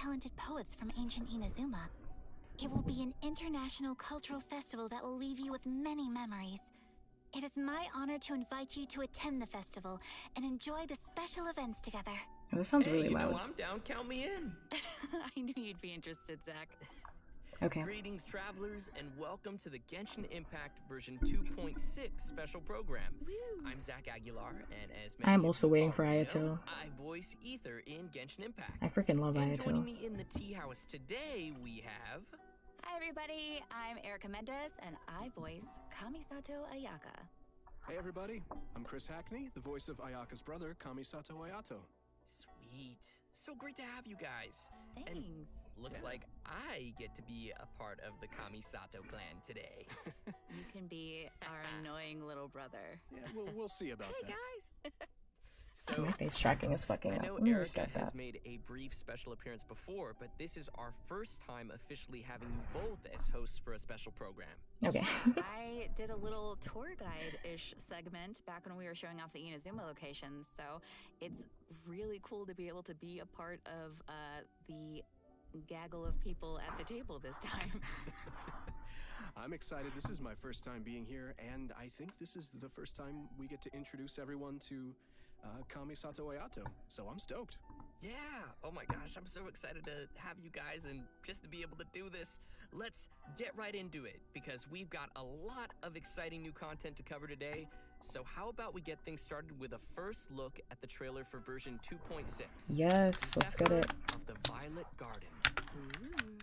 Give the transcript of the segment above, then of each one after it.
talented poets from ancient Inazuma. It will be an international cultural festival that will leave you with many memories. It is my honor to invite you to attend the festival and enjoy the special events together. Oh, this sounds really loud. You know I'm down. Count me in. I knew you'd be interested, Zach. Okay. Greetings, travelers, and welcome to the Genshin Impact version 2.6 special program. Woo. I'm Zach Aguilar, and as I am also waiting for already Ayato. know, I voice Ether in Genshin Impact. I freaking love And joining Ayato. me in the tea house today, we have... Hi everybody, I'm Erica Mendez and I voice Kamisato Ayaka. Hey everybody, I'm Chris Hackney, the voice of Ayaka's brother, Kamisato Ayato. Sweet. So great to have you guys. Thanks. And looks like I get to be a part of the Kamisato clan today. You can be our annoying little brother. Yeah, we'll see about Hey that. guys! So, My face tracking is fucking I up. know Let me Erica restart has that. made a brief special appearance before, but this is our first time officially having you both as hosts for a special program. Okay. I did a little tour guide-ish segment back when we were showing off the Inazuma locations, so it's really cool to be able to be a part of the gaggle of people at the table this time. I'm excited. This is my first time being here, and I think this is the first time we get to introduce everyone to Kamisato Ayato, so I'm stoked. Yeah! Oh my gosh, I'm so excited to have you guys and just to be able to do this. Let's get right into it, because we've got a lot of exciting new content to cover today. So how about we get things started with a first look at the trailer for version 2.6. Yes, let's get it. Of the Violet Garden. Ooh.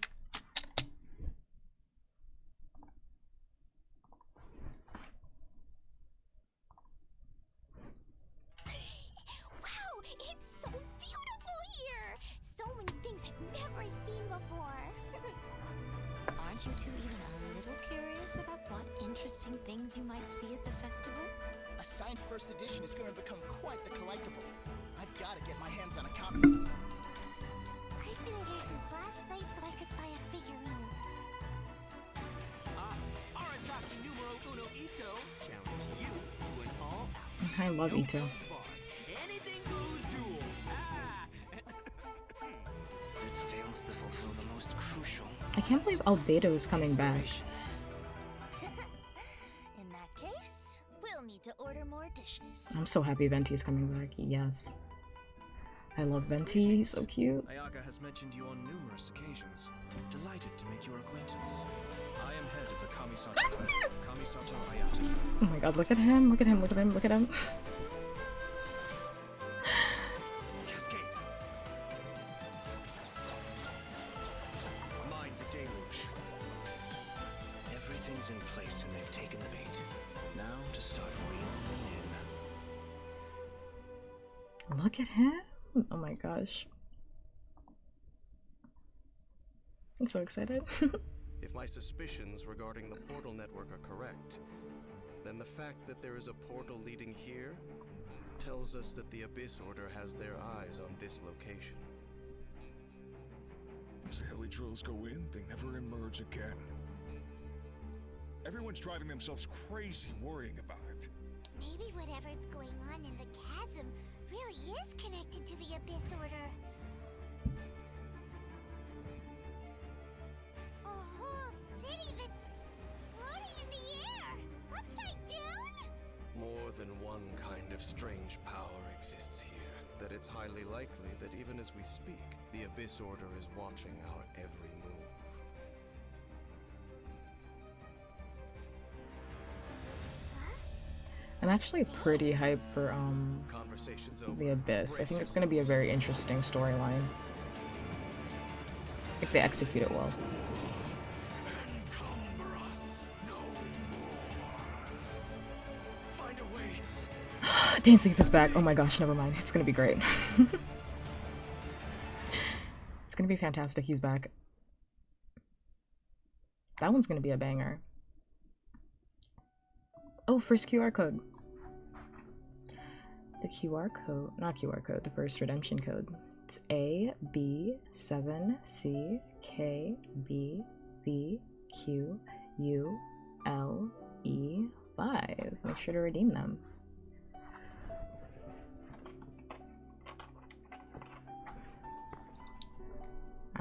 Wow, it's so beautiful here! So many things I've never seen before. Aren't you two even a little curious about what interesting things you might see at the festival? A signed first edition is going to become quite the collectible. I've got to get my hands on a copy. I've been here since last night so I could buy a figurine. Arataki numero uno Ito challenge you to an all-out. I love Ito. Anything goes duel. Fails to fulfill the most crucial. I can't believe Albedo is coming back. In that case, we'll need to order more dishes. I'm so happy Venti's coming back. Yes. I love Venti. He's so cute. Ayaka has mentioned you on numerous occasions. Delighted to make your acquaintance. I am head of the Kamisato clan, Kamisato Ayato. Oh my god, look at him. Look at him. Look at him. Look at him. Cascade. Mind the deluge. Everything's in place and they've taken the bait. Now to start reeling them in. Look at him. Oh my gosh. I'm so excited. If my suspicions regarding the portal network are correct, then the fact that there is a portal leading here tells us that the Abyss Order has their eyes on this location. Once the heli drills go in, they never emerge again. Everyone's driving themselves crazy worrying about it. Maybe whatever's going on in the chasm really is connected to the Abyss Order. A whole city that's floating in the air, upside down? More than one kind of strange power exists here. That it's highly likely that even as we speak, the Abyss Order is watching our every move. I'm actually pretty hyped for Conversations over. the Abyss. I think it's gonna be a very interesting storyline. If they execute it well. Find a way. Dancing is back. Oh my gosh, never mind. It's gonna be great. It's gonna be fantastic. He's back. That one's gonna be a banger. Oh, first QR code. The QR code, not QR code, the first redemption code. It's AB7CKBBQULE5. Make sure to redeem them.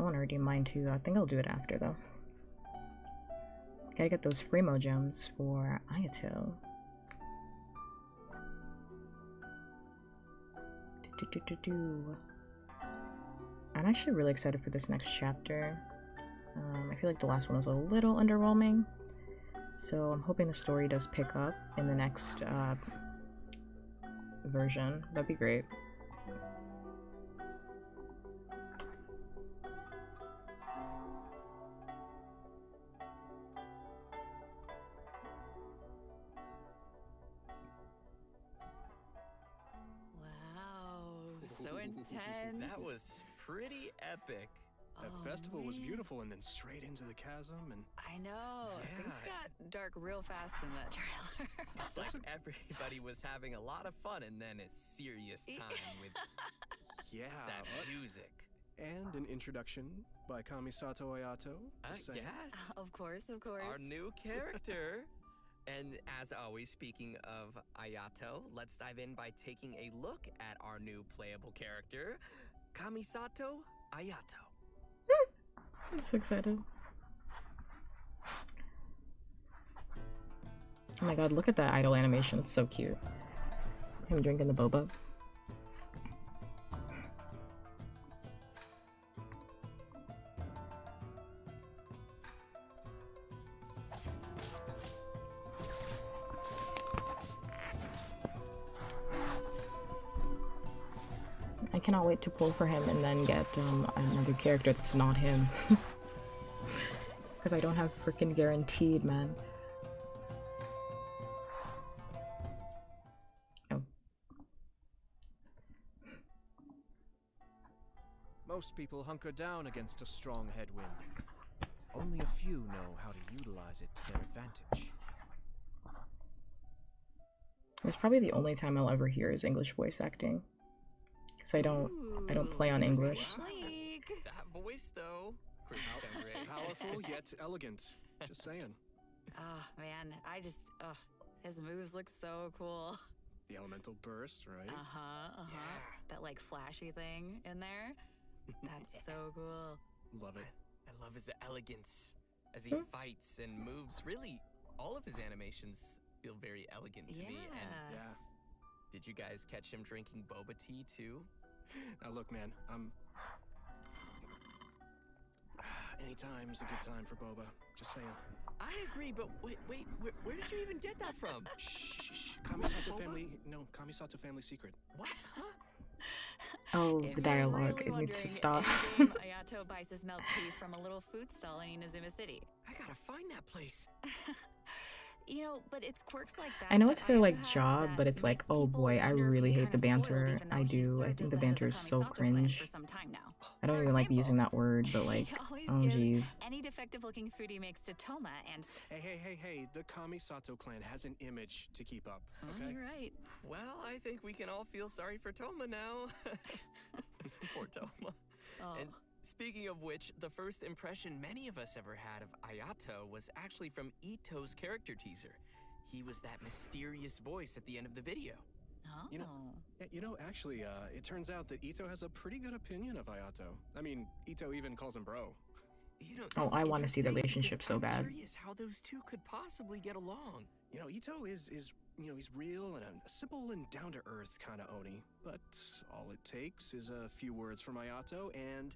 want to redeem mine too. I think I'll do it after though. Gotta get those Fremo gems for Ayato. I'm actually really excited for this next chapter. I feel like the last one was a little underwhelming, so I'm hoping the story does pick up in the next version. That'd be great. So intense. That was pretty epic. That festival was beautiful, and then straight into the chasm, and I know. Yeah. Things got dark real fast in that trailer. It's like everybody was having a lot of fun, and then it's serious time with yeah, that music. and an introduction by Kamisato Ayato. Just saying. Yes. Of course, of course. Our new character. And as always, speaking of Ayato, let's dive in by taking a look at our new playable character, Kamisato Ayato. I'm so excited. Oh my god, look at that idol animation. It's so cute. Him drinking the boba. I cannot wait to pull for him and then get another character that's not him. Because I don't have freaking guaranteed, man. Oh. Most people hunker down against a strong headwind. Only a few know how to utilize it to their advantage. It's probably the only time I'll ever hear his English voice acting. So I don't play on English. That voice though. Chris sound great. Powerful yet elegant. Just saying. Oh man, his moves look so cool. The elemental burst, right? Yeah. That like flashy thing in there. That's so cool. Love it. I love his elegance as he fights and moves. Really, all of his animations feel very elegant to me. And Yeah. did you guys catch him drinking boba tea too? Now look, man, anytime's a good time for boba. Just saying. I agree, but wait, where did you even get that from? Shh. Kamisato family. No, Kamisato family secret. What? Huh? Oh, If the you're dialogue. really It needs to wondering, stop. in-game, Ayato buys his milk tea from a little food stall in Inazuma City. I gotta find that place. You know, but it's quirks like that. I know that it's their Ayato like has job, that but it's like, makes oh people boy, I wonder if really he's hate the kinda spoiled, banter. even though I he's do. I served think as the the head of banter is so Kamisato clan cringe. for some time now. I don't For even like example, using that word, but like, he always oh gives jeez. any defective-looking food he makes to Toma, and Hey, the Kamisato clan has an image to keep up, okay? you're right. Well, I think we can all feel sorry for Toma now. Poor Toma. Oh. And speaking of which, the first impression many of us ever had of Ayato was actually from Ito's character teaser. He was that mysterious voice at the end of the video. Oh. You know, actually, it turns out that Ito has a pretty good opinion of Ayato. I mean, Ito even calls him bro. You know, Oh, that's I want to see the interesting relationship because so I'm bad. curious how those two could possibly get along. You know, Ito is you know, he's real and a simple and down-to-earth kind of Oni. But all it takes is a few words from Ayato, and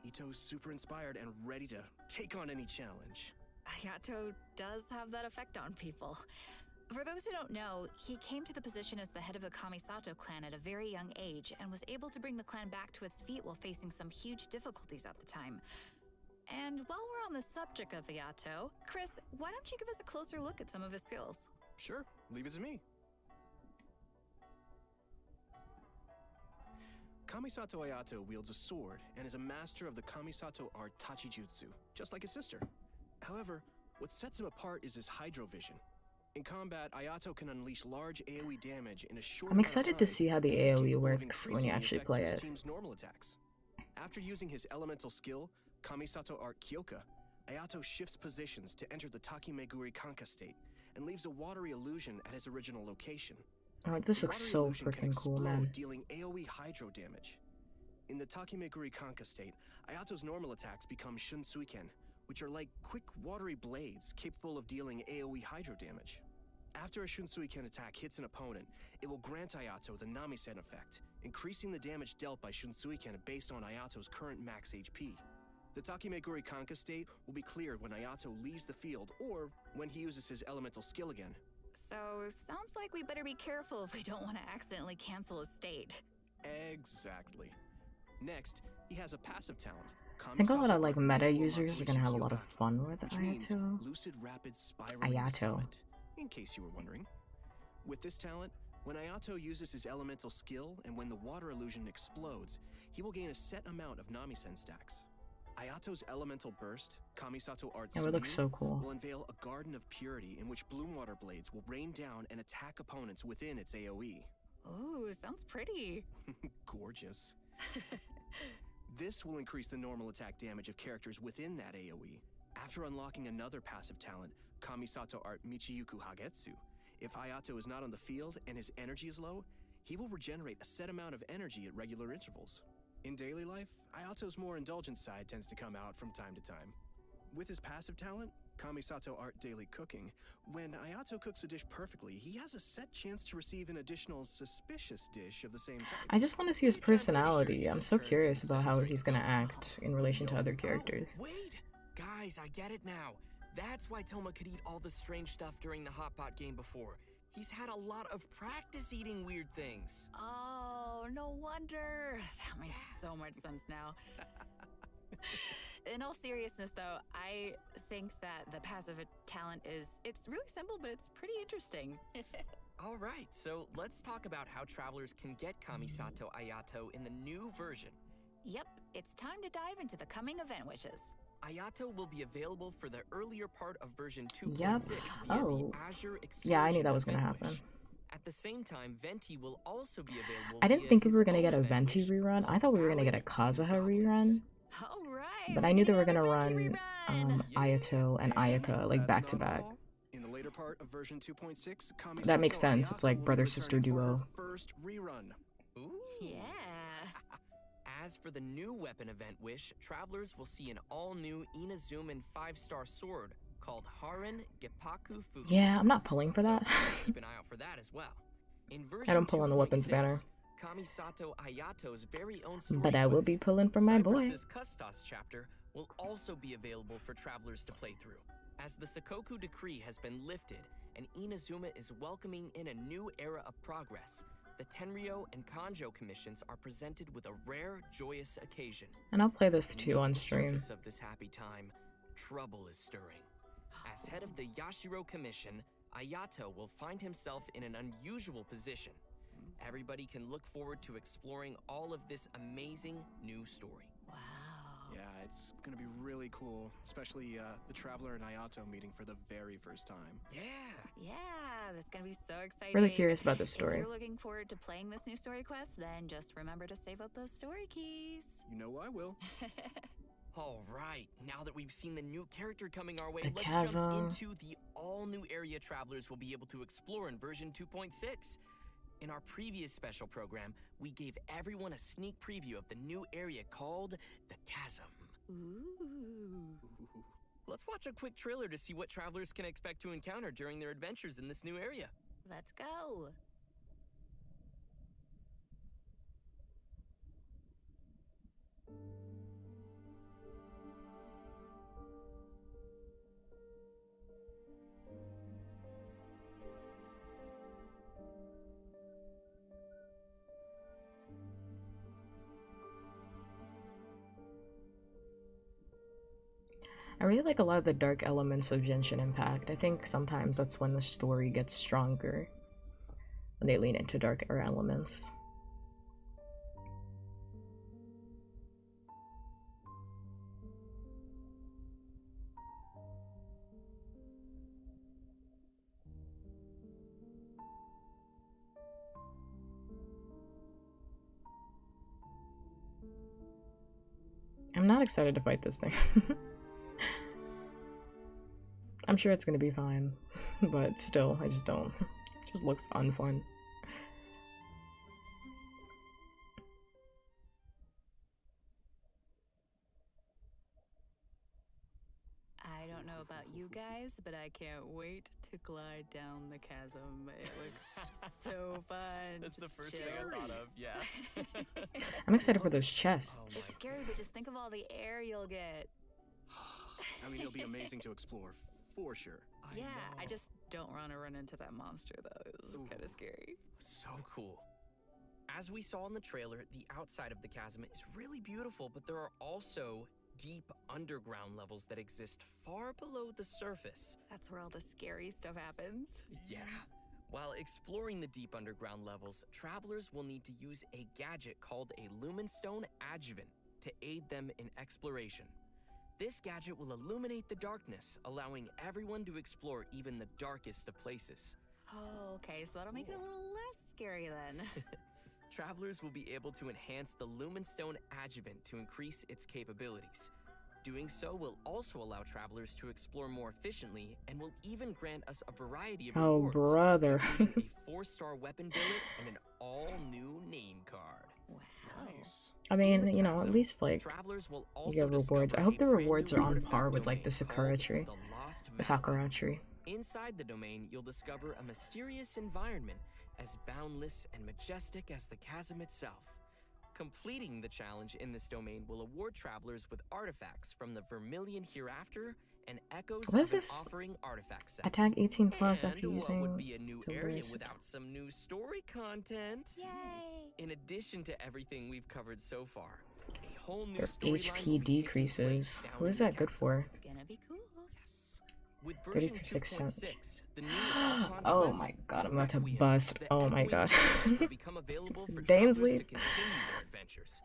Ito's super inspired and ready to take on any challenge. Ayato does have that effect on people. For those who don't know, he came to the position as the head of the Kamisato clan at a very young age and was able to bring the clan back to its feet while facing some huge difficulties at the time. And while we're on the subject of Ayato, Chris, why don't you give us a closer look at some of his skills? Sure, leave it to me. Kamisato Ayato wields a sword and is a master of the Kamisato art Tachijutsu, just like his sister. However, what sets him apart is his hydro vision. In combat, Ayato can unleash large AoE damage in a short I'm amount of excited to time, see how the and is AoE capable of works when you increasing the actually effects play of his it. team's normal attacks. After using his elemental skill, Kamisato art Kyoka, Ayato shifts positions to enter the Takimeguri Kanka state and leaves a watery illusion at his original location. Oh, this looks Watery so illusion can freaking cool, explode, man. dealing AoE hydro damage. In the Takimeguri Kanka state, Ayato's normal attacks become Shunsuiken, which are like quick, watery blades capable of dealing AoE hydro damage. After a Shunsuiken attack hits an opponent, it will grant Ayato the Namisen effect, increasing the damage dealt by Shunsuiken based on Ayato's current max HP. The Takimeguri Kanka state will be cleared when Ayato leaves the field or when he uses his elemental skill again. So, sounds like we better be careful if we don't want to accidentally cancel a state. Exactly. Next, he has a passive talent. I think a lot of like meta users are gonna have a lot of fun with Ayato. Lucid Rapid Spiraling Summit, in case you were wondering. With this talent, when Ayato uses his elemental skill and when the water illusion explodes, he will gain a set amount of Namisen stacks. Ayato's elemental burst, Kamisato Art That would look so cool. will unveil a garden of purity in which bloom water blades will rain down and attack opponents within its AoE. Ooh, sounds pretty. Gorgeous. This will increase the normal attack damage of characters within that AoE. After unlocking another passive talent, Kamisato Art Michiyuku Hagetsu, if Ayato is not on the field and his energy is low, he will regenerate a set amount of energy at regular intervals. In daily life, Ayato's more indulgent side tends to come out from time to time. With his passive talent, Kamisato Art Daily Cooking, when Ayato cooks a dish perfectly, he has a set chance to receive an additional suspicious dish of the same type. I just want to see his personality. I'm so curious about how he's gonna act in relation to other characters. Wait! Guys, I get it now. That's why Toma could eat all the strange stuff during the Hotbot game before. He's had a lot of practice eating weird things. Oh, no wonder. That makes so much sense now. In all seriousness, though, I think that the passive talent it's really simple, but it's pretty interesting. All right, so let's talk about how travelers can get Kamisato Ayato in the new version. Yep, it's time to dive into the coming event wishes. Ayato will be available for the earlier part of version 2.6 Yep. via Oh. the Azure Yeah, I knew Excursion that was gonna event happen. wish. At the same time, Venti will also be available. I didn't via think we his were gonna own get a event Venti wish rerun. I thought we were gonna get a Kazuha rerun. All right. But I knew they were gonna run Ayato and Ayaka like back to back. In the later part of version 2.6, Kamisato That makes sense. It's Ayato like will be brother-sister returning for duo. her first rerun. Ooh. Yeah. As for the new weapon event wish, travelers will see an all-new Inazuman 5-star sword called Haran Geppaku Fushi. Yeah, I'm not pulling for that. So keep an eye out for that as well. In version I don't pull on the weapons 2.6, banner. Kamisato Ayato's very own story But I will be pulling for my boy. Cypress's Custos chapter will also be available for travelers to play through. As the Sakoku decree has been lifted and Inazuma is welcoming in a new era of progress, the Tenryo and Kanjo commissions are presented with a rare, joyous occasion. And I'll play this Beneath too on the stream. surface of this happy time, trouble is stirring. As head of the Yashiro Commission, Ayato will find himself in an unusual position. Everybody can look forward to exploring all of this amazing new story. Wow. Yeah, it's gonna be really cool, especially the Traveler and Ayato meeting for the very first time. Yeah! Yeah, that's gonna be so exciting. Really curious about this story. If you're looking forward to playing this new story quest, then just remember to save up those story keys. You know I will. All right, now that we've seen the new character coming our way, The let's chasm. jump into the all-new area travelers will be able to explore in version 2.6. In our previous special program, we gave everyone a sneak preview of the new area called the Chasm. Ooh. Let's watch a quick trailer to see what travelers can expect to encounter during their adventures in this new area. Let's go. I really like a lot of the dark elements of Genshin Impact. I think sometimes that's when the story gets stronger, when they lean into darker elements. I'm not excited to fight this thing. I'm sure it's gonna be fine, but still, I just don't. It just looks unfun. don't know about you guys, but I can't wait to glide down the chasm. It looks so fun. That's the Just first chill. thing I thought of, yeah. I'm excited for those It's chests. scary, but just think of all the air you'll get. I mean, it'll be amazing to explore, for sure. Yeah, I just don't want to run into that monster, though. It was kind of scary. So cool. As we saw in the trailer, the outside of the chasm is really beautiful, but there are also deep underground levels that exist far below the surface. That's where all the scary stuff happens. Yeah. While exploring the deep underground levels, travelers will need to use a gadget called a Lumenstone Adjuvant to aid them in exploration. This gadget will illuminate the darkness, allowing everyone to explore even the darkest of places. Oh, okay, so that'll make it a little less scary then. Travelers will be able to enhance the Lumenstone Adjuvant to increase its capabilities. Doing so will also allow travelers to explore more efficiently and will even grant us a variety of rewards, brother. including a 4-star weapon billet and an all-new name card. Wow. Nice. I mean, you know, at least like Travelers will you also get rewards. I discover hope a the brand rewards new are on artifact par with like domain the Sakura called tree. the Lost The Valley. Sakura tree. Inside the domain, you'll discover a mysterious environment as boundless and majestic as the chasm itself. Completing the challenge in this domain will award travelers with artifacts from the Vermilion Hereafter and echoes What is of an this? offering artifact sets. Attack 18 plus And after what using would be a new area Silver's without some new story content? Yay! In addition to everything we've covered so far, a whole new Their storyline will be HP taking decreases. place down What in is the that good chasm. for? It's gonna be cool. With version 36%. 2.6, the new Archon Oh Quest, my god, I'm about to Requiem, bust. the Oh my echoing god. realms will become available for travelers Dainsley. to continue their adventures.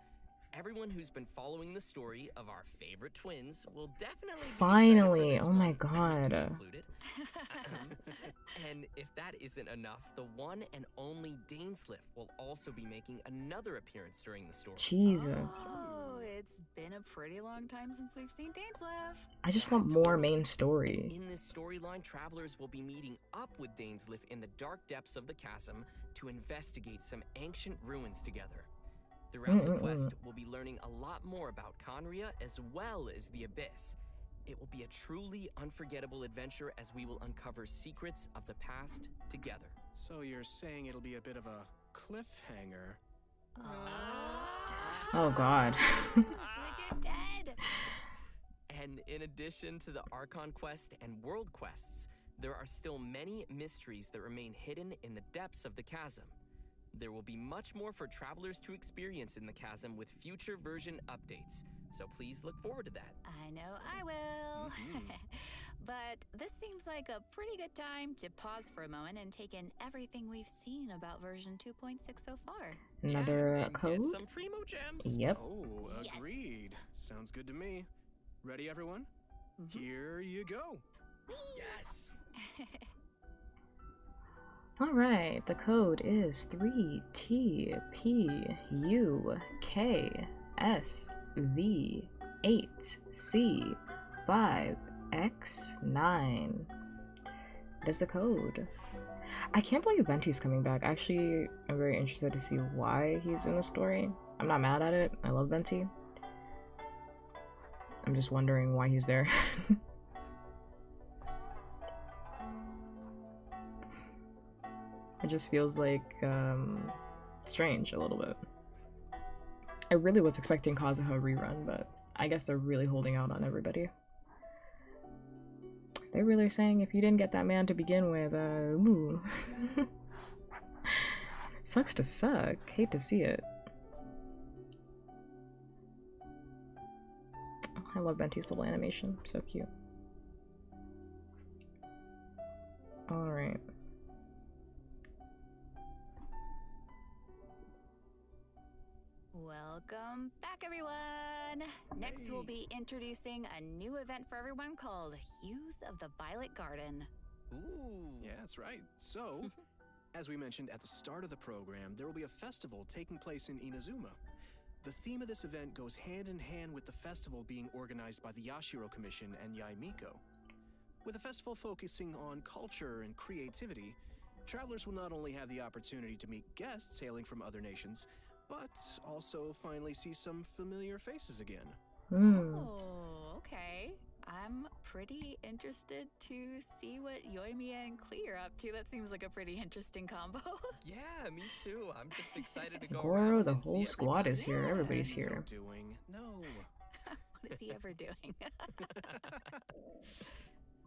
Everyone who's been following the story of our favorite twins will definitely be Finally. excited for Oh this my one, god. me included. And if that isn't enough, the one and only Dainsliff will also be making another appearance during the story. Jesus. Oh, it's been a pretty long time since we've seen Dainsliff. I just want more main story. In this storyline, travelers will be meeting up with Dainsliff in the dark depths of the chasm to investigate some ancient ruins together. Throughout the quest, we'll be learning a lot more about Conria as well as the Abyss. It will be a truly unforgettable adventure as we will uncover secrets of the past together. So you're saying it'll be a bit of a cliffhanger? Oh god. Switch it dead. And in addition to the Archon quest and world quests, there are still many mysteries that remain hidden in the depths of the chasm. There will be much more for travelers to experience in the chasm with future version updates, so please look forward to that. I know I will. But this seems like a pretty good time to pause for a moment and take in everything we've seen about version 2.6 so far. Another and code? Get some primo gems. Yep. Oh, agreed. Sounds good to me. Ready, everyone? Here you go. Yes. Alright, the code is 3TPUKSV8C5X9. That is the code. I can't believe Venti's coming back. Actually, I'm very interested to see why he's in the story. I'm not mad at it. I love Venti. I'm just wondering why he's there. It just feels like strange a little bit. I really was expecting Kazuha rerun, but I guess they're really holding out on everybody. They're really saying if you didn't get that man to begin with, ooh. Sucks to suck. Hate to see it. I love Venti's little animation. So cute. Alright. Welcome back, everyone! Next, we'll be introducing a new event for everyone called Hues of the Violet Garden. Ooh. Yeah, that's right. So, as we mentioned at the start of the program, there will be a festival taking place in Inazuma. The theme of this event goes hand in hand with the festival being organized by the Yashiro Commission and Yaimiko. With the festival focusing on culture and creativity, travelers will not only have the opportunity to meet guests hailing from other nations, but also finally see some familiar faces again. Oh, okay. I'm pretty interested to see what Yoimiya and Klee are up to. That seems like a pretty interesting combo. Yeah, me too. I'm just excited to go Goro, around the and see whole squad is here. Yeah, Everybody's Shinzo here. Doing? No. What is he ever doing?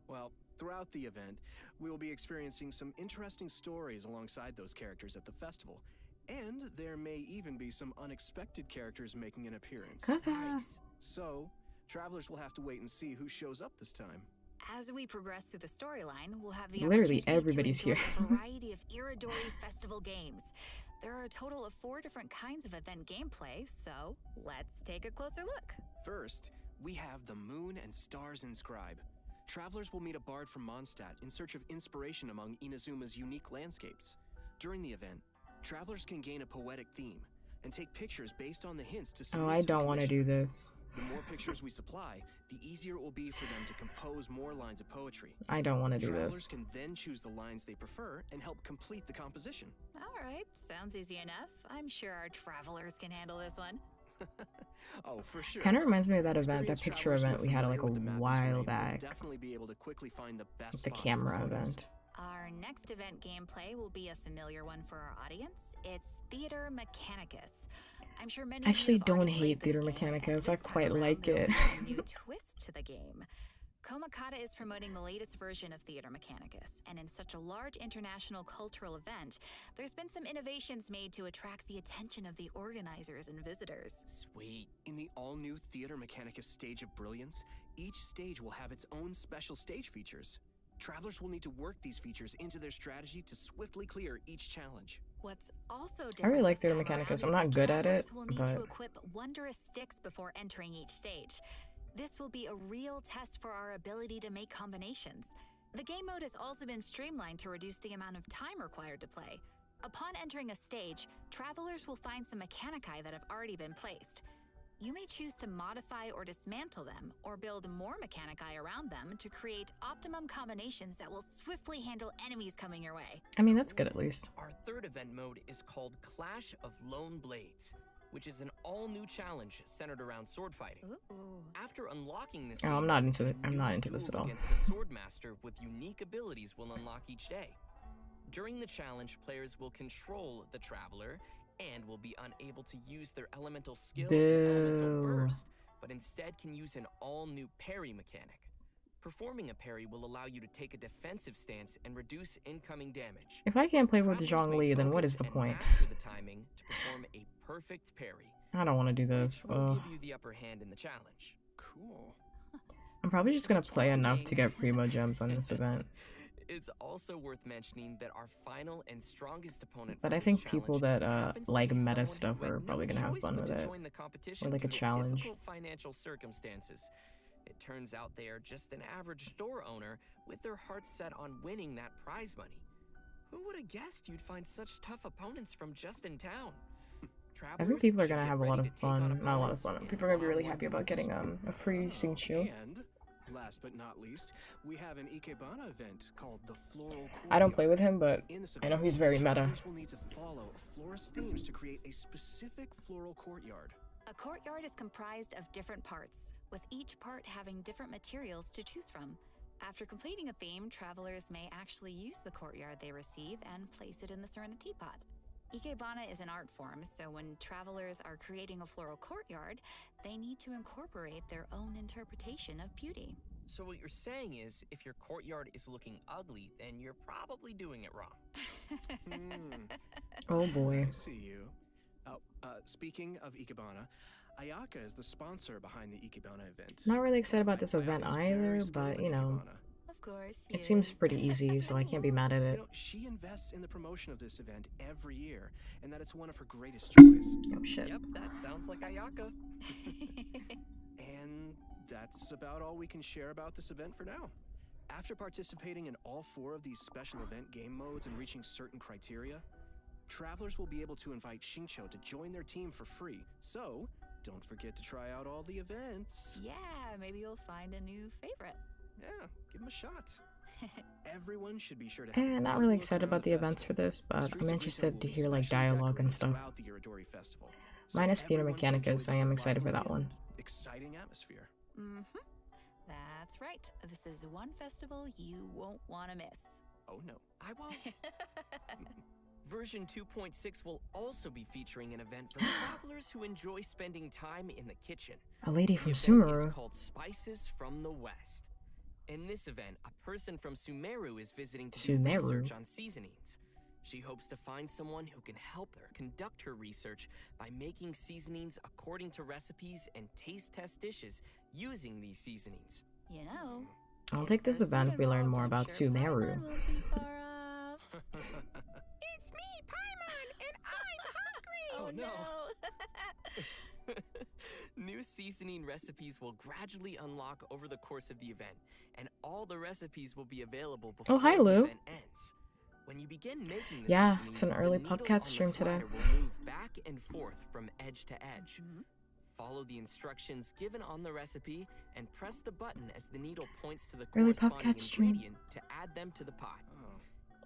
Well, throughout the event, we will be experiencing some interesting stories alongside those characters at the festival. And there may even be some unexpected characters making an appearance. Nice. So, travelers will have to wait and see who shows up this time. As we progress through the storyline, we'll have the Literally opportunity everybody's to enjoy here. a variety of Iridori festival games. There are a total of 4 different kinds of event gameplay, so let's take a closer look. First, we have the Moon and Stars Inscribe. Travelers will meet a bard from Mondstadt in search of inspiration among Inazuma's unique landscapes. During the event, travelers can gain a poetic theme and take pictures based on the hints to submit Oh, I to the don't want to do commissioner. this. The more pictures we supply, the easier it will be for them to compose more lines of poetry. I don't want to do Travelers this. can then choose the lines they prefer and help complete the composition. All right, sounds easy enough. I'm sure our travelers can handle this one. Oh, for sure. Kind of reminds me of that event, that Experienced picture travelers who event are we had like a familiar with the map and while terrain will back. definitely be able to quickly find the best The spots for camera photos. event. Our next event gameplay will be a familiar one for our audience. It's Theater Mechanicus. I'm sure many I actually of you have already don't played hate this Theater game, and Mechanicus. I this time quite around, like there'll it. be a new twist to the game. Komakata is promoting the latest version of Theater Mechanicus, and in such a large international cultural event, there's been some innovations made to attract the attention of the organizers and visitors. Sweet. In the all-new Theater Mechanicus Stage of Brilliance, each stage will have its own special stage features. Travelers will need to work these features into their strategy to swiftly clear each challenge. What's also different I really like this Theater time around Mechanicus. is I'm that not good at it, travelers will need but to equip wondrous sticks before entering each stage. This will be a real test for our ability to make combinations. The game mode has also been streamlined to reduce the amount of time required to play. Upon entering a stage, travelers will find some mechanici that have already been placed. You may choose to modify or dismantle them, or build more mechanici around them to create optimum combinations that will swiftly handle enemies coming your way. I mean, that's good at least. Our third event mode is called Clash of Lone Blades, which is an all-new challenge centered around sword fighting. Ooh. After unlocking this Oh, game, I'm not into a it. I'm not new into this at duel all. against a sword master with unique abilities will unlock each day. During the challenge, players will control the traveler and will be unable to use their elemental skill and elemental Boo. burst, but instead can use an all-new parry mechanic. Performing a parry will allow you to take a defensive stance and reduce incoming damage. If I can't play with Travelers Zhong may Li, then what focus is the and point? master the timing to perform a perfect parry, I don't want to do which this. will Ugh. give you the upper hand in the challenge. Cool. I'm probably just gonna play enough to challenging. get primo gems on this event. It's also worth mentioning that our final and strongest opponent But for I this think people challenge that happens to like be meta someone stuff who had are no probably gonna have choice fun but with to it. join the competition Or like a due to challenge. difficult financial circumstances. It turns out they are just an average store owner with their hearts set on winning that prize money. Who would have guessed you'd find such tough opponents from just in town? I think people are should gonna get have a ready lot to of take on fun. Not a lot of opponents fun. in People are gonna be really one-on-one happy about duels. getting a free Xingqiu. And last but not least, we have an Ikebana event called the Floral I don't play Courtyard. with him, but In this I know event, he's very meta. travelers will need to follow a florist themes to create a specific floral courtyard. A courtyard is comprised of different parts, with each part having different materials to choose from. After completing a theme, travelers may actually use the courtyard they receive and place it in the Serenity Pot. Ikebana is an art form, so when travelers are creating a floral courtyard, they need to incorporate their own interpretation of beauty. So what you're saying is, if your courtyard is looking ugly, then you're probably doing it wrong. Oh boy. I see you. Oh, speaking of Ikebana, Ayaka is the sponsor behind the Ikebana event. Not really excited about this event Ayaka's very either, skilled but at you know, Ikebana. Of course, it seems yes. pretty easy, so I can't be mad at You it. know, she invests in the promotion of this event every year, and that it's one of her greatest joys. Oh shit. Yep, that sounds like Ayaka. And that's about all we can share about this event for now. After participating in all 4 of these special event game modes and reaching certain criteria, travelers will be able to invite Xingqiu to join their team for free. So, don't forget to try out all the events. Yeah, maybe you'll find a new favorite. Yeah, give them a shot. Everyone should be sure to Not a really look excited around about the events for festival. this, but Streets I'm of Retail interested will to be hear like specially dialogue and decorated stuff. throughout the Iridori Festival, so Minus Theater everyone can enjoy Mechanicus, the I am excited for lively that one. and exciting atmosphere. Mm-hmm. That's right. This is one festival you won't want to miss. Oh no. I won't. Version 2.6 will also be featuring an event for travelers who enjoy spending time in the kitchen. A lady from The event is Sumeru. called Spices from the West. In this event, a person from Sumeru is visiting to do research on seasonings. She hopes to find someone who can help her conduct her research by making seasonings according to recipes and taste test dishes using these seasonings. You know, I'll take this event if we learn more about Sumeru. It's me, Paimon, and I'm hungry! Oh no! New seasoning recipes will gradually unlock over the course of the event, and all the recipes will be available before hi, the Lou. event ends. When you begin making the Yeah, seasonings, it's an the early needle puppkat on the stream today. slider will move back and forth from edge to edge. Follow the instructions given on the recipe and press the button as the needle points to the Early corresponding puppkat stream. ingredient to add them to the pot.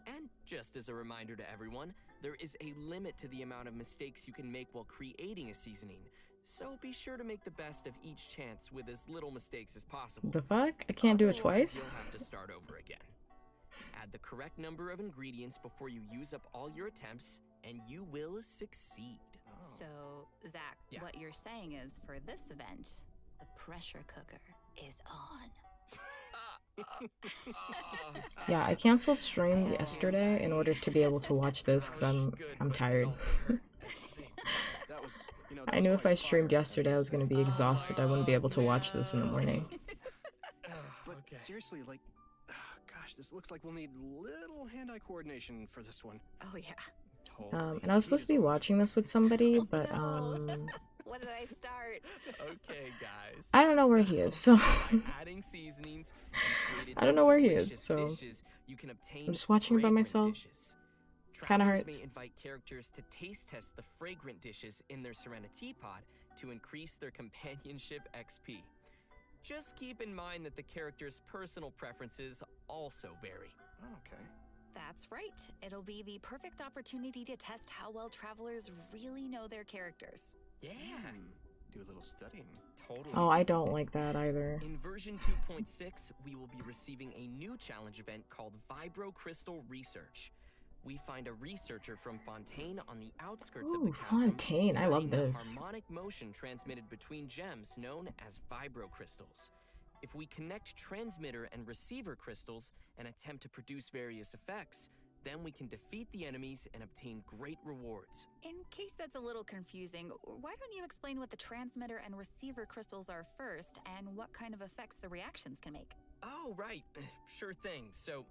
And just as a reminder to everyone, there is a limit to the amount of mistakes you can make while creating a seasoning. So be sure to make the best of each chance with as little mistakes as possible. The fuck? I can't do it Otherwise, twice? You'll have to start over again. Add the correct number of ingredients before you use up all your attempts, and you will succeed. So, Zach, Yeah. what you're saying is for this event, the pressure cooker is on. Yeah, I canceled stream yesterday in order to be able to watch this because I'm tired. That was, I knew if I streamed yesterday I was going to be exhausted. I wouldn't be able to watch this in the morning. But seriously, like, gosh, this looks like we'll need little hand-eye coordination for this one. Oh yeah. And I was supposed to be watching this with somebody, but What did I start? Okay, guys. I don't know where he is, so By adding seasonings, you created I don't know where he is, delicious so dishes, you can obtain I'm just watching it by fragrant myself. dishes. Kinda Travelers hurts. may invite characters to taste test the fragrant dishes in their Serenity pod to increase their companionship XP. Just keep in mind that the character's personal preferences also vary. Okay. That's right. It'll be the perfect opportunity to test how well travelers really know their characters. Yeah. Do a little studying. Totally. Oh, I don't like that either. In version 2.6, we will be receiving a new challenge event called Vibro Crystal Research. We find a researcher from Fontaine on the outskirts of the Ooh, chasm, Fontaine, I love studying the this. harmonic motion transmitted between gems known as vibro crystals. If we connect transmitter and receiver crystals and attempt to produce various effects, then we can defeat the enemies and obtain great rewards. In case that's a little confusing, why don't you explain what the transmitter and receiver crystals are first and what kind of effects the reactions can make? Oh, right. Sure thing. So,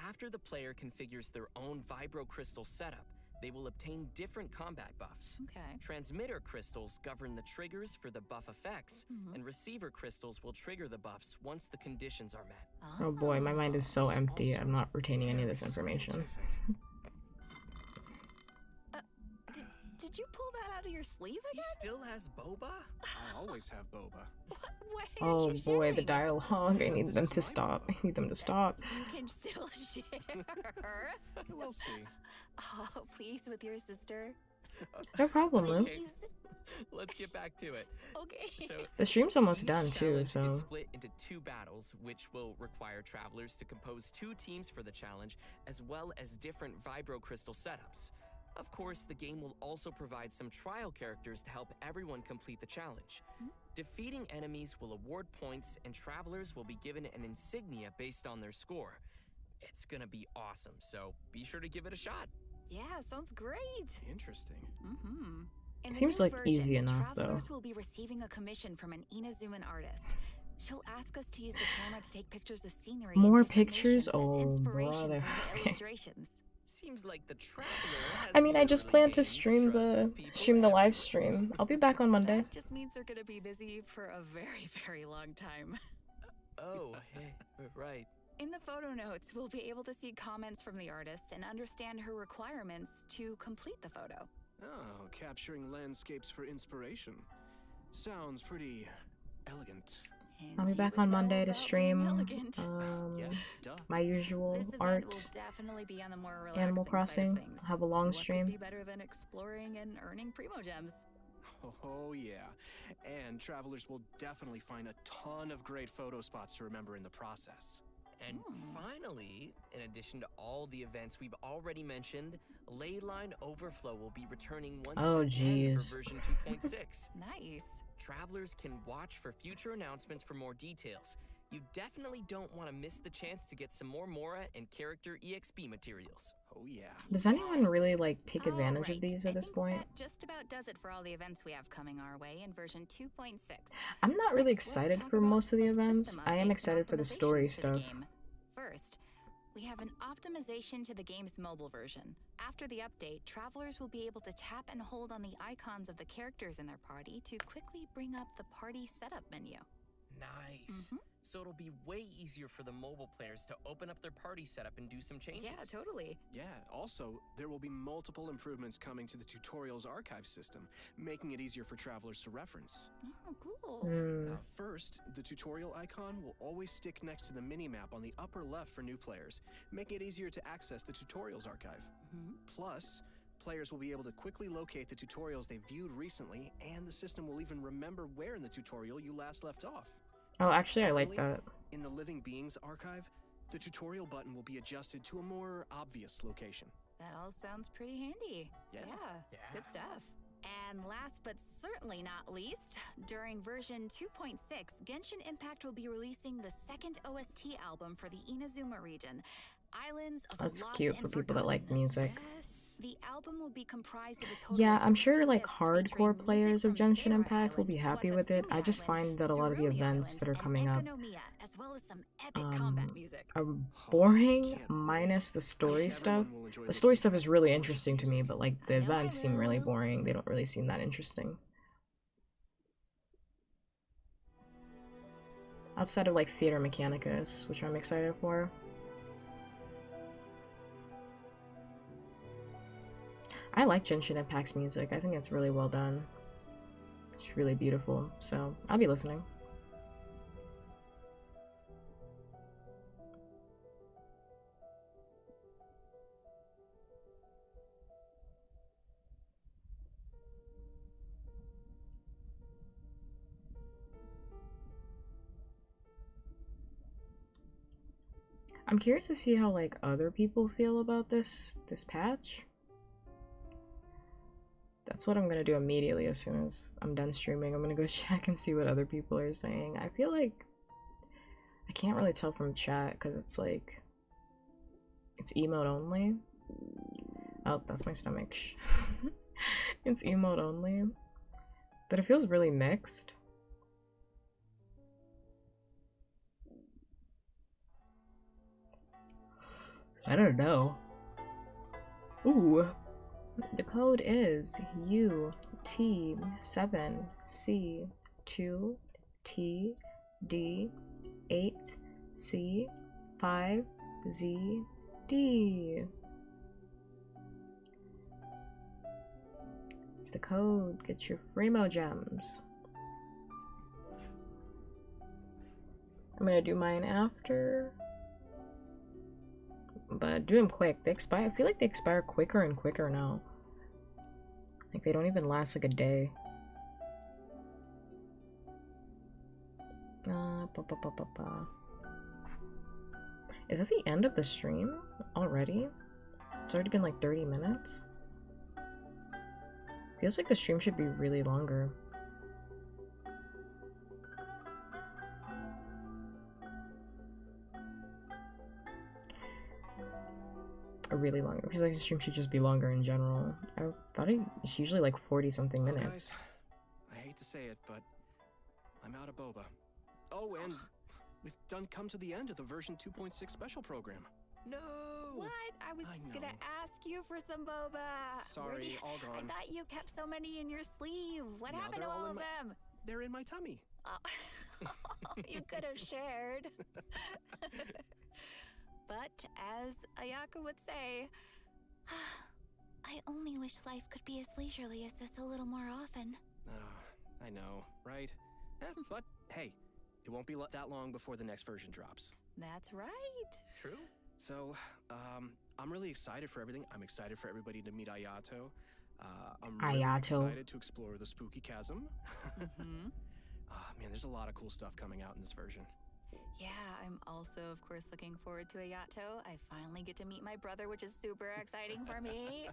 after the player configures their own vibro crystal setup, they will obtain different combat buffs. Okay. Transmitter crystals govern the triggers for the buff effects, and receiver crystals will trigger the buffs once the conditions are met. Oh boy, my mind is so empty. I'm not retaining any of this information. Did you pull that out of your sleeve He again? still has boba? I always have boba. What Oh aren't you boy, the sharing? dialogue. I need them to stop. I need them to stop. You can still share. We'll see. Oh, please, with your sister. No problem, Lou. Okay, let's get back to it. Okay. So, The stream's almost each done too, challenge so is split into 2 battles, which will require travelers to compose 2 teams for the challenge, as well as different vibro crystal setups. Of course, the game will also provide some trial characters to help everyone complete the challenge. Defeating enemies will award points, and travelers will be given an insignia based on their score. It's gonna be awesome, so be sure to give it a shot. Yeah, sounds great. Interesting. Mm-hmm. In the Seems new like version, easy enough, though. travelers will be receiving a commission from an Inazuman artist. She'll ask us to use the camera to take pictures of scenery. and More different pictures? nations as Oh, inspiration brother. for the Okay. illustrations. Seems like the traveler has I mean, I just literally plan to gained stream trust the of people live everywhere. stream. I'll be back on Monday. That just means they're gonna be busy for a very, very long time. Oh, hey, right. In the photo notes, we'll be able to see comments from the artist and understand her requirements to complete the photo. Oh, capturing landscapes for inspiration. Sounds pretty elegant. And I'll be you back would on know Monday to about being stream elegant. Yeah, duh. my usual This event art. will definitely be on the more relaxing Animal side of Crossing. things. I'll have a long What stream. could be better than exploring and earning primo gems? Oh, yeah. And travelers will definitely find a ton of great photo spots to remember in the process. And finally, in addition to all the events we've already mentioned, Leyline Overflow will be returning once Oh, again jeez. for version 2.6. Nice. Travelers can watch for future announcements for more details. You definitely don't want to miss the chance to get some more Mora and character EXP materials. Oh, yeah. Does anyone really like take advantage of these at this point? That just about does it for all the events we have coming our way in version 2.6. I'm not really Next, let's excited talk for about most of the some events. system I am updates and excited for the story optimizations to the stuff. game. First, we have an optimization to the game's mobile version. After the update, travelers will be able to tap and hold on the icons of the characters in their party to quickly bring up the party setup menu. Nice. So it'll be way easier for the mobile players to open up their party setup and do some changes. Yeah, totally. Yeah, also, there will be multiple improvements coming to the tutorials archive system, making it easier for travelers to reference. Oh, cool. First, the tutorial icon will always stick next to the minimap on the upper left for new players, making it easier to access the tutorials archive. Plus, players will be able to quickly locate the tutorials they viewed recently, and the system will even remember where in the tutorial you last left off. Oh, actually, I like that. In the Living Beings archive, the tutorial button will be adjusted to a more obvious location. That all sounds pretty handy. Yeah. Good stuff. And last but certainly not least, during version 2.6, Genshin Impact will be releasing the second OST album for the Inazuma region, Islands of That's the Lost cute and for people that Forgotten. like music. The album will be comprised of a total Yeah, of I'm sure 3 like discs hardcore featuring players of music from Genshin Sarah Impact will be Island, happy with it. I just find that a lot of the Tsurumi events Island, that are and coming up Ekonomiya, as well as some epic combat music. are boring minus the story stuff. The story stuff is really interesting to me, but like the events seem really boring. They don't really seem that interesting. Outside of like Theater Mechanicus, which I'm excited for. I like Genshin Impact's music. I think it's really well done. It's really beautiful, so I'll be listening. I'm curious to see how like other people feel about this patch. That's what I'm gonna do immediately as soon as I'm done streaming. I'm gonna go check and see what other people are saying. I feel like I can't really tell from chat because it's like it's emote only. Oh, that's my stomach. It's emote only, but it feels really mixed. I don't know. Ooh. The code is UT7C2TD8C5ZD. It's the code. Get your Fremo gems. I'm gonna do mine after. But do them quick. They expire. I feel like they expire quicker and quicker now. Like they don't even last like a day. Is that the end of the stream already? It's already been like 30 minutes. Feels like the stream should be really longer. Really long. It feels like the stream should just be longer in general. I thought it's usually like 40 something minutes. Guys, I hate to say it, but I'm out of boba. Oh, and we've come to the end of the version 2.6 special program. No! What? I was just gonna ask you for some boba. Sorry, all gone. I thought you kept so many in your sleeve. What happened to all of them? They're in my tummy. Oh. You could have shared. But, as Ayaka would say, I only wish life could be as leisurely as this a little more often. I know, right? But, hey, it won't be that long before the next version drops. That's right. True. So, I'm really excited for everything. I'm excited for everybody to meet Ayato. I'm really Ayato. excited to explore the spooky chasm. Man, there's a lot of cool stuff coming out in this version. Yeah, I'm also, of course, looking forward to Ayato. I finally get to meet my brother, which is super exciting for me.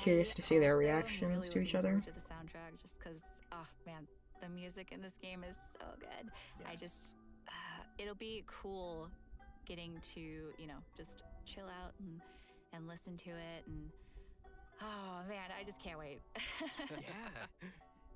Curious to see their also am reactions really to each looking other. forward to the soundtrack, just because, oh man, the music in this game is so good. I just, it'll be cool getting to, you know, just chill out and listen to it, and oh man, I just can't wait. Yeah.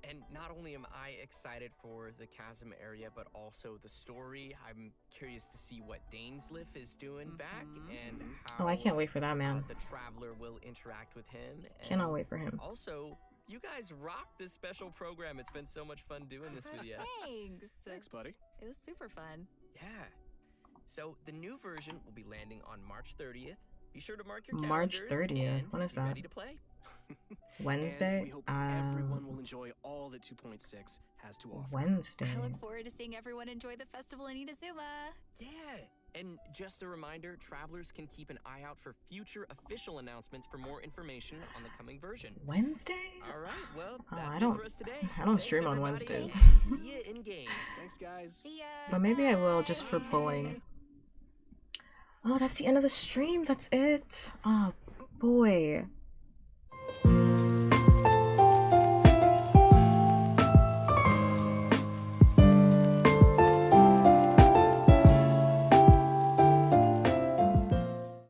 And not only am I excited for the chasm area, but also the story. I'm curious to see what Dainsliff is doing back and how Oh, I can't wait for that, man. the Traveler will interact with him. Cannot And wait for him. Also, you guys rocked this special program. It's been so much fun doing this with you. Thanks. Thanks, buddy. It was super fun. Yeah. So the new version will be landing on March 30th. Be sure to mark your March calendars 30th. and When is be that? ready to play. Wednesday? And we hope everyone will enjoy all that 2.6 has to offer. Wednesday. I look forward to seeing everyone enjoy the festival in Inazuma. Yeah. And just a reminder, travelers can keep an eye out for future official announcements for more information on the coming version. Wednesday? All right, well, Oh, that's I it don't- for us today. I don't Thanks, stream on everybody. Wednesdays. See ya in game. Thanks, guys. See ya. But maybe I will just for pulling. Oh, that's the end of the stream. That's it. Oh, boy.